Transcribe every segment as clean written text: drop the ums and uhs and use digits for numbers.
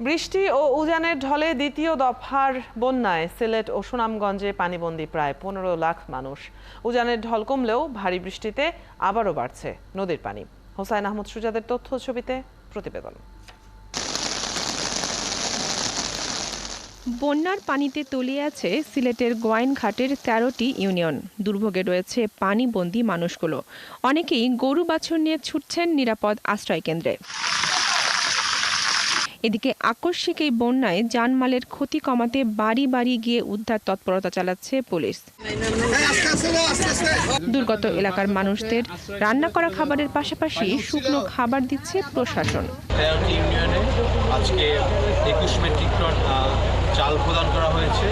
বৃষ্টি ও উজানের ঢলে দ্বিতীয় দফার বন্যায় সিলেট ও সুনামগঞ্জে পানিবন্দী প্রায় 15 লাখ মানুষ। উজানের ঢল কমলেও ভারী বৃষ্টিতে আবারও বাড়ছে নদীর পানি। হোসাইন আহমদ সুজাদের তথ্য ছবিতে প্রতিবেদন। বন্যার পানিতে তলিয়ে আছে সিলেটের গোয়াইনঘাটের 13টি ইউনিয়ন। দুর্ভোগে রয়েছে পানিবন্দী মানুষগুলো। অনেকেই গরু বাছুর নিয়ে ছুটছেন নিরাপদ আশ্রয় কেন্দ্রে। এদিকে আকস্মিক এই বন্যায় জানমালের ক্ষতি কমাতে বাড়ি বাড়ি গিয়ে উদ্ধার তৎপরতা চালাচ্ছে পুলিশ। দুর্গত এলাকার মানুষদের রান্না করা খাবারের পাশাপাশি শুকনো খাবার দিচ্ছে প্রশাসন। আজকে 21 মেট্রিক টন চাল প্রদান করা হয়েছে।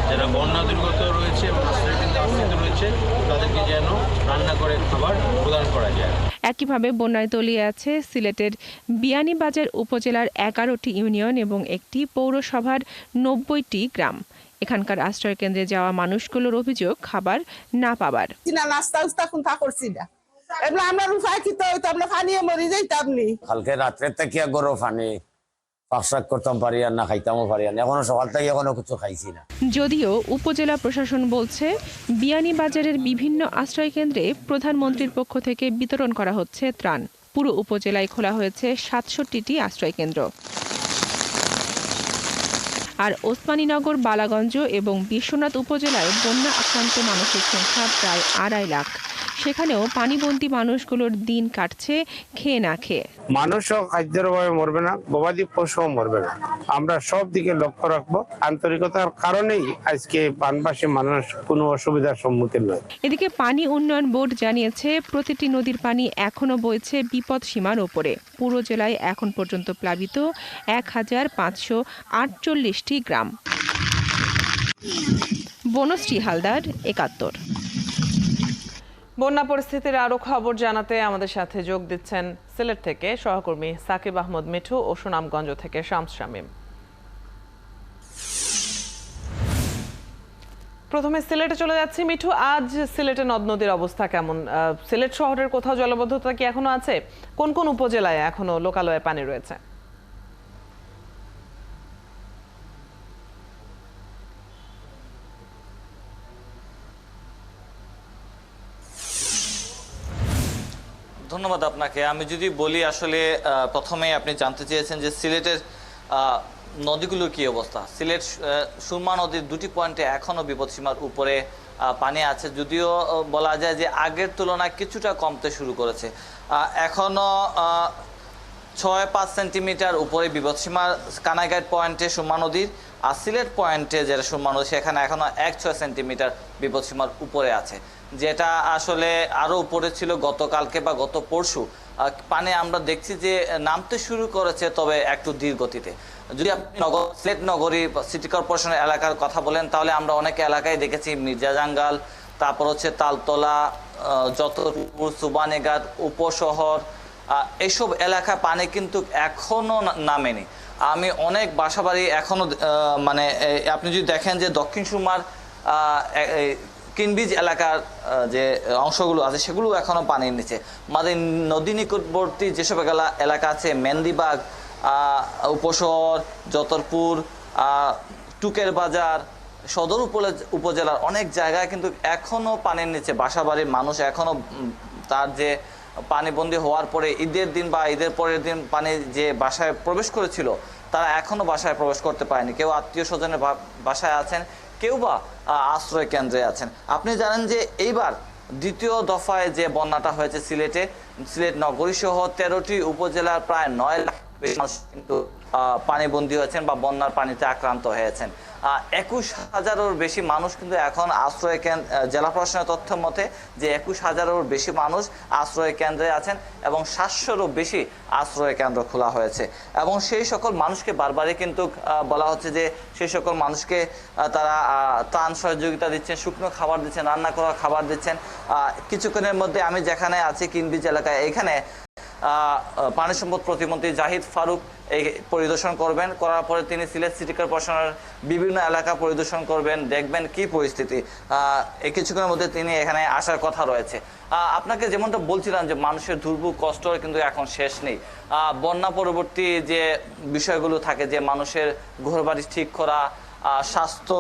যারা বন্যা দুর্গত রয়েছে এবং আশ্রয়কেন্দ্রে রয়েছে তাদেরকে যেন রান্না করে খাবার প্রদান করা যায়। একইভাবে বন্যায় তলিয়ে আছে সিলেটের বিয়ানীবাজার উপজেলার 11টি ইউনিয়ন এবং একটি পৌরসভার 90টি গ্রাম। এখানকার আশ্রয় কেন্দ্রে যাওয়া মানুষগুলোর অভিযোগ খাবার না পাবার। কালকে রাত্রে থেকে গরম পানি পাকশাক করতাম পারি আর না খাইতামও পারি আর এখনো সকাল থেকে এখনো কিছু খাইছি না। যদিও উপজেলা প্রশাসন বলছে বিয়ানীবাজারের বিভিন্ন আশ্রয় কেন্দ্রে প্রধানমন্ত্রীর পক্ষ থেকে বিতরণ করা হচ্ছে ত্রাণ। পুরো উপজেলায় খোলা হয়েছে 67টি আশ্রয় কেন্দ্র। আর ওসমানীনগর, বালাগঞ্জ এবং বিশ্বনাথ উপজেলায় বন্যা আক্রান্ত মানুষের সংখ্যা প্রায় 2.5 লাখ। সেখানেও পানিবন্দী মানুষগুলোর দিন কাটছে খেয়ে না খেয়ে। মানুষও খাদ্যের অভাবে মরবে না, গবাদি পশুও মরবে না। আমরা সব দিকে লক্ষ্য রাখবো। আন্তরিকতার কারণেই আজকে বানবাসী মানুষ কোনো অসুবিধার সম্মুখীন নয়। এদিকে পানি উন্নয়ন বোর্ড জানিয়েছে প্রতিটি নদীর পানি এখনো বইছে বিপদ সীমার ওপরে। পুরো জেলায় এখন পর্যন্ত প্লাবিত 1548টি গ্রাম। বনশ্রী হালদার, 71। বন্যা পরিস্থিতির আরো খবর জানাতে আমাদের সাথে যোগ দিচ্ছেন সিলেট থেকে সহকর্মী সাকিব আহমদ মিঠু ও সুনামগঞ্জ থেকে শামস শামীম। প্রথমে সিলেটে চলে যাচ্ছি। মিঠু, আজ সিলেটে নদ নদীর অবস্থা কেমন? সিলেট শহরের কোথাও জলবদ্ধতা কি এখনো আছে? কোন কোন উপজেলায় এখনো লোকালয়ে পানি রয়েছে? ধন্যবাদ আপনাকে। আমি যদি বলি, আসলে প্রথমেই আপনি জানতে চেয়েছেন যে সিলেটের নদীগুলোর কি অবস্থা। সিলেট সুরমা নদীর 2টি পয়েন্টে এখনো বিপদসীমার উপরে পানি আছে, যদিও বলা যায় যে আগের তুলনায় কিছুটা কমতে শুরু করেছে। এখনো 6-5 সেন্টিমিটার উপরে বিপদসীমার কানাইঘাট পয়েন্টে সুরমা নদীর, আর সিলেট পয়েন্টে যেটা সুরমা নদী সেখানে এখনো 1-6 সেন্টিমিটার বিপদসীমার উপরে আছে, যেটা আসলে আরও উপরে ছিল গতকালকে বা গত পরশু। পানি আমরা দেখছি যে নামতে শুরু করেছে, তবে একটু ধীর গতিতে। যদি আপনি সিলেট নগরী সিটি কর্পোরেশনের এলাকার কথা বলেন, তাহলে আমরা অনেক এলাকায় দেখেছি মির্জাজাঙ্গাল, তারপর হচ্ছে তালতলা, যতপুর, সুবানীঘাট, উপশহর, এইসব এলাকা পানি কিন্তু এখনো নামেনি। আমি অনেক বাসাবাড়ি এখনো মানে আপনি যদি দেখেন যে দক্ষিণ সুরমার কিনবিজ এলাকার যে অংশগুলো আছে সেগুলো এখনো পানির নিচে। আমাদের নদী নিকটবর্তী যেসব এলাকা আছে, মেন্দিবাগ, উপশহর, যতরপুর, টুকের বাজার, সদর উপজেলার অনেক জায়গায় কিন্তু এখনো পানির নিচে। বাসাবাড়ির মানুষ এখনো তার যে পানিবন্দী হওয়ার পরে ঈদের দিন বা ঈদের পরের দিন পানি যে বাসায় প্রবেশ করেছিল, তারা এখনো বাসায় প্রবেশ করতে পারেনি। কেউ আত্মীয় স্বজনের বাসায় আছেন, কেউ বা আশ্রয় কেন্দ্রে আছেন। আপনি জানেন যে এইবার দ্বিতীয় দফায় যে বন্যাটা হয়েছে সিলেটে, সিলেট নগরী সহ 13টি উপজেলার প্রায় 9 লাখ মানুষ কিন্তু পানিবন্দী হয়েছেন বা বন্যার পানিতে আক্রান্ত হয়েছেন। 21,000-এর বেশি মানুষ কিন্তু এখন আশ্রয় কেন্দ্র, জেলা প্রশাসনের তথ্য মতে যে 21,000-এর বেশি মানুষ আশ্রয় কেন্দ্রে আছেন এবং 700-রও বেশি আশ্রয় কেন্দ্র খোলা হয়েছে। এবং সেই সকল মানুষকে বারবারই কিন্তু বলা হচ্ছে যে সেই সকল মানুষকে তারা ত্রাণ সহযোগিতা দিচ্ছেন, শুকনো খাবার দিচ্ছেন, রান্না করা খাবার দিচ্ছেন। কিছুক্ষণের মধ্যে আমি যেখানে আছি কিনবিজ এলাকায়, এখানে পানি সম্পদ প্রতিমন্ত্রী জাহিদ ফারুক এই পরিদর্শন করবেন। করার পরে তিনি সিলেট সিটি কর্পোরেশনের বিভিন্ন এলাকা পরিদর্শন করবেন, দেখবেন কি পরিস্থিতি। এই কিছুক্ষণের মধ্যে তিনি এখানে আসার কথা রয়েছে। আপনাকে যেমনটা বলছিলাম যে মানুষের দুর্ভোগ কষ্ট কিন্তু এখন শেষ নেই। বন্যা পরবর্তী যে বিষয়গুলো থাকে, যে মানুষের ঘরবাড়ি ঠিক করা, স্বাস্থ্য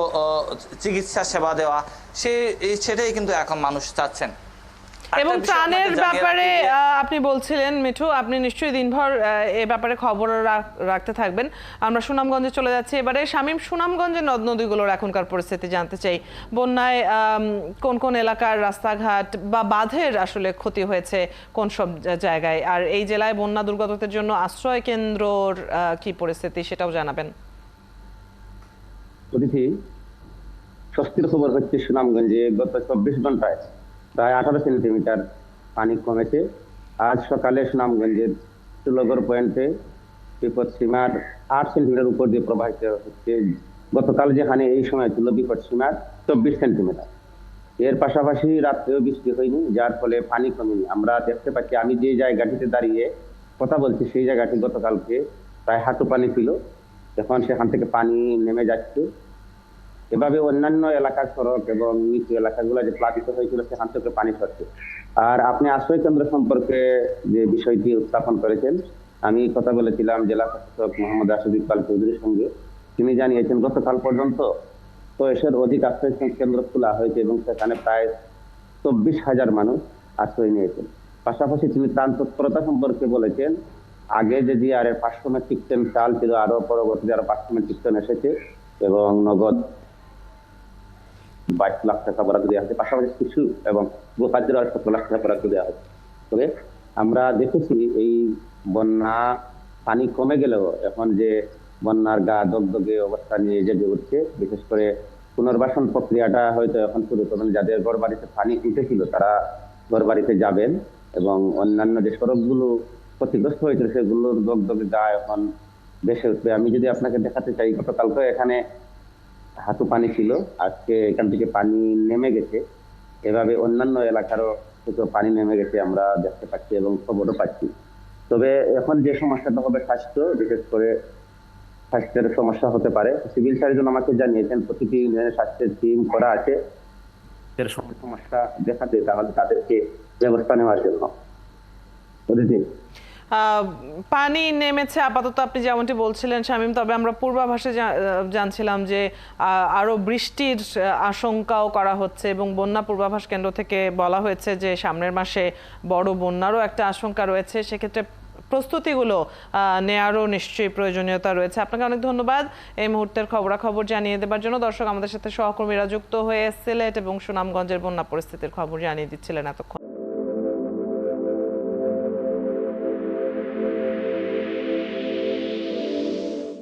চিকিৎসা সেবা দেওয়া, সেটাই কিন্তু এখন মানুষ চাচ্ছেন। এবং ত্রাণের ব্যাপারে আপনি বলছিলেন মিঠু, আপনি নিশ্চয়ই দিনভর এ ব্যাপারে খবর রাখতে থাকবেন। আমরা সুনামগঞ্জে চলে যাচ্ছি এবারে। শামীম, সুনামগঞ্জের নদ নদীগুলোর এখনকার পরিস্থিতি জানতে চাই। বন্যায় কোন কোন এলাকার রাস্তাঘাট বা বাঁধের আসলে ক্ষতি হয়েছে কোন সব জায়গায়, আর এই জেলায় বন্যা দুর্গতদের জন্য আশ্রয় কেন্দ্রর কি পরিস্থিতি সেটাও জানাবেন। অতিথি, স্বস্তির খবর হচ্ছে সুনামগঞ্জে গত 24 ঘন্টায় প্রায় 18 সেন্টিমিটার পানি কমেছে। আজ সকালে সুনামগঞ্জের চুলগড় পয়েন্টে বিপদ সীমার 8 সেন্টিমিটার উপর দিয়ে প্রবাহিত হচ্ছে। গতকাল যেখানে এই সময় ছিল বিপদ সীমার 24 সেন্টিমিটার। এর পাশাপাশি রাত্রেও বৃষ্টি হয়নি, যার ফলে পানি কমেনি। আমরা দেখতে পাচ্ছি, আমি যে জায়গাটিতে দাঁড়িয়ে কথা বলছি সেই জায়গাটি গতকালকে প্রায় হাঁটু পানি ছিল, এখন সেখান থেকে পানি নেমে যাচ্ছে। এভাবে অন্যান্য এলাকার সড়ক এবং নিচু এলাকাগুলো যে প্লাবিত হয়েছিল সেখান থেকে পানি সরছে। আর আপনি আশ্রয় কেন্দ্র সম্পর্কে যে বিষয়টি উত্থাপন করেছেন, আমি কথা বলেছিলাম জেলা প্রশাসক মোহাম্মদ রাশিদ ইকবাল চৌধুরীর সঙ্গে। তিনি জানিয়েছেন গতকাল পর্যন্ত 100-এর অধিক আশ্রয় কেন্দ্র খোলা হয়েছে এবং সেখানে প্রায় 24,000 মানুষ আশ্রয় নিয়েছেন। পাশাপাশি তিনি ত্রাণ তৎপরতা সম্পর্কে বলেছেন, আগে যে জিআরের 500 মেট্রিক টন চাল ছিল, আরো পরবর্তীতে আরো 500 মেট্রিক টন এসেছে এবং নগদ 22 লাখ টাকা বরাদ্দ দেওয়া হয়েছে। পাশাপাশি শিশু এবং গোখাদ্যের 17 লাখ টাকা বরাদ্দ দেওয়া হয়েছে। তবে আমরা দেখেছি এই বন্যা পানি কমে গেলেও এখন যে বন্যার গা দগদগে অবস্থা নিয়ে জেগে উঠছে, বিশেষ করে পুনর্বাসন প্রক্রিয়াটা হয়তো এখন শুরু করবেন। যাদের ঘর বাড়িতে পানি উঠেছিল তারা ঘর বাড়িতে যাবেন এবং অন্যান্য যে সড়কগুলো ক্ষতিগ্রস্ত হয়েছিল সেগুলোর দগদগে গা এখন ভেসে উঠবে। আমি যদি আপনাকে দেখাতে চাই, গতকালকে এখানে হাঁটু পানি ছিল, আজকে এখান থেকে পানি নেমে গেছে। এভাবে অন্যান্য এলাকারও থেকে পানি নেমে গেছে আমরা দেখতে পাচ্ছি এবং খবরও পাচ্ছি। তবে এখন যে সমস্যাটা হবে স্বাস্থ্য, বিশেষ করে স্বাস্থ্যের সমস্যা হতে পারে। সিভিল সার্জন আমাকে জানিয়েছেন প্রতিটি ইউনিয়নের স্বাস্থ্যের টিম করা আছে, এর সমস্যা দেখাতে তাহলে তাদেরকে ব্যবস্থা নেওয়ার জন্য। পানি নেমেছে আপাতত আপনি যেমনটি বলছিলেন শামীম, তবে আমরা পূর্বাভাসে জানছিলাম যে আরো বৃষ্টির আশঙ্কাও করা হচ্ছে এবং বন্যা পূর্বাভাস কেন্দ্র থেকে বলা হয়েছে যে সামনের মাসে বড় বন্যারও একটা আশঙ্কা রয়েছে। সেক্ষেত্রে প্রস্তুতিগুলো নেয়ারও নিশ্চয়ই প্রয়োজনীয়তা রয়েছে। আপনাকে অনেক ধন্যবাদ এই মুহূর্তের খবরাখবর জানিয়ে দেবার জন্য। দর্শক, আমাদের সাথে সহকর্মীরা যুক্ত হয়ে সিলেট এবং সুনামগঞ্জের বন্যা পরিস্থিতির খবর জানিয়ে দিচ্ছিলেন এতক্ষণ।